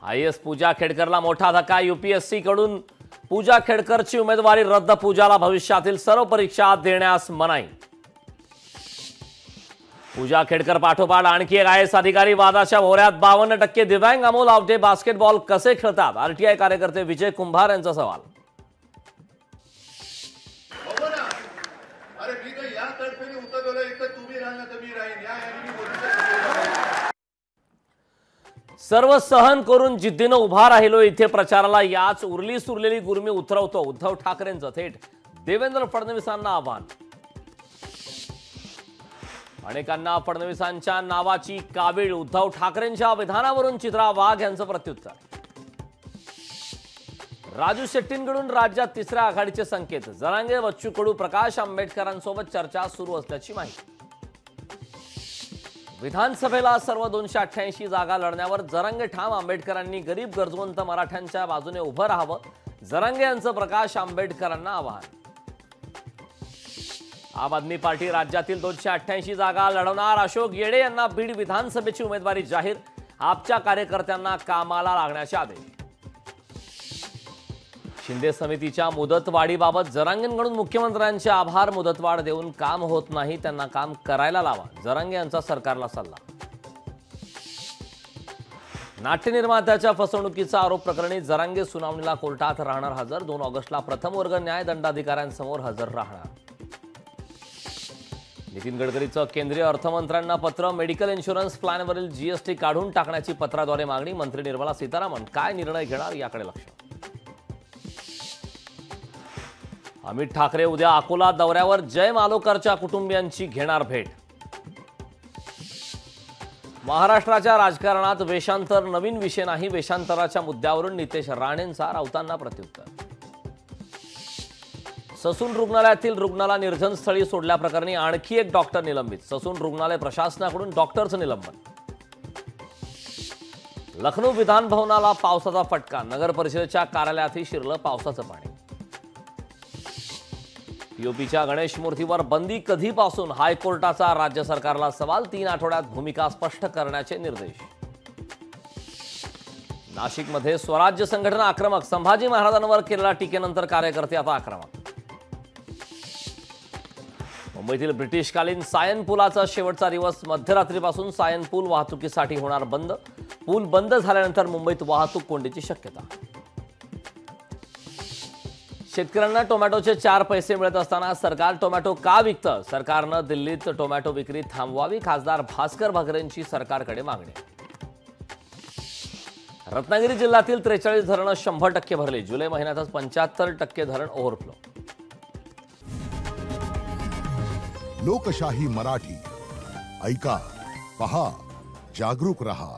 IAS पूजा खेडकरला मोठा धक्का। UPSC कडून पूजा खेडकरची उमेदवारी रद्द। पूजाला भविष्यातील सर्व परीक्षा देण्यास मनाई। पूजा खेडकर पाठोपाठ आणखी एक IAS अधिकारी वादाच्या भोवऱ्यात। 52% दिव्यांग अमोल आवटे बास्केटबॉल कसे खेळतात? RTI कार्यकर्ते विजय कुंभार यांचा सवाल। सर्व सहन करून जिद्दीनं उभा राहिलो इथे प्रचाराला याच उरली सुरलेली गुरमी उतरवतो। उद्धव ठाकरेंचं थेट देवेंद्र फडणवीसांना आव्हान। अनेकांना फडणवीसांच्या नावाची कावीळ। उद्धव ठाकरेंच्या विधानावरून चित्रा वाघ यांचं प्रत्युत्तर। राजू शेट्टींकडून राज्यात तिसऱ्या आघाडीचे संकेत। जरांगे, बच्चू कडू, प्रकाश आंबेडकरांसोबत चर्चा सुरू असल्याची माहिती। विधानसभेला सर्व 288 जागा लढण्यावर जरांगे ठाम। आंबेडकरांनी गरीब गरजवंत मराठ्यांच्या बाजूने उभं राहावं। जरांगे यांचं प्रकाश आंबेडकरांना आवाहन। आम आदमी पार्टी राज्यातील 288 जागा लढवणार। अशोक येडे यांना बीड विधानसभेची उमेदवारी जाहीर। आपच्या कार्यकर्त्यांना कामाला लागण्याचे आदेश। शिंदे समितीच्या मुदतवाढीबाबत जरांगेंकडून मुख्यमंत्र्यांचे आभार। मुदतवाढ देऊन काम होत नाही, त्यांना काम करायला लावा। जरांगे यांचा सरकारला सल्ला। नाट्य निर्मात्याच्या फसवणुकीचा आरोप प्रकरणी जरांगे सुनावणीला कोर्टात राहणार हजर। 2 ऑगस्टला प्रथम वर्ग न्याय दंडाधिकाऱ्यांसमोर हजर राहणार। नितीन गडकरींचं केंद्रीय अर्थमंत्र्यांना पत्र। मेडिकल इन्शुरन्स प्लॅनवरील GST काढून टाकण्याची पत्राद्वारे मागणी। मंत्री निर्मला सीतारामन काय निर्णय घेणार याकडे लक्ष। अमित ठाकरे उद्या अकोला दौऱ्यावर। जय मालोकरच्या कुटुंबियांची घेणार भेट। महाराष्ट्राच्या राजकारणात वेषांतर नवीन विषय नाही। वेषांतराच्या मुद्द्यावरून नितेश राणेंचा राऊतांना प्रत्युत्तर। ससून रुग्णालयातील रुग्णाला निर्जन स्थळी सोडल्याप्रकरणी आणखी एक डॉक्टर निलंबित। ससून रुग्णालय प्रशासनाकडून डॉक्टरचं निलंबन। लखनौ विधान भवनाला पावसाचा फटका। नगर परिषदेच्या कार्यालयातही शिरलं पावसाचं पाणी। पीओपीच्या गणेश मूर्तीवर बंदी कधीपासून? हायकोर्टाचा राज्य सरकारला सवाल। 3 आठवड्यात भूमिका स्पष्ट करण्याचे निर्देश। नाशिकमध्ये स्वराज्य संघटना आक्रमक। संभाजी महाराजांवर केलेल्या टीकेनंतर कार्यकर्ते आता आक्रमक। मुंबईतील ब्रिटिशकालीन सायन पुलाचा शेवटचा दिवस। मध्यरात्रीपासून सायन पूल वाहतुकीसाठी होणार बंद। पूल बंद झाल्यानंतर मुंबईत वाहतूक कोंडीची शक्यता। शेतकऱ्यांना टोमॅटोचे 4 पैसे मिळत असताना सरकार टोमॅटो का विकतं? सरकारनं दिल्लीत टोमॅटो विक्री थांबवावी। खासदार भास्कर भगरेंची सरकारकडे मागणी। रत्नागिरी जिल्ह्यातील 43 धरणं 100% भरली। जुलै महिन्यातच 75% धरण ओव्हरफ्लो। लोकशाही मराठी ऐका, पहा, जागरूक रहा।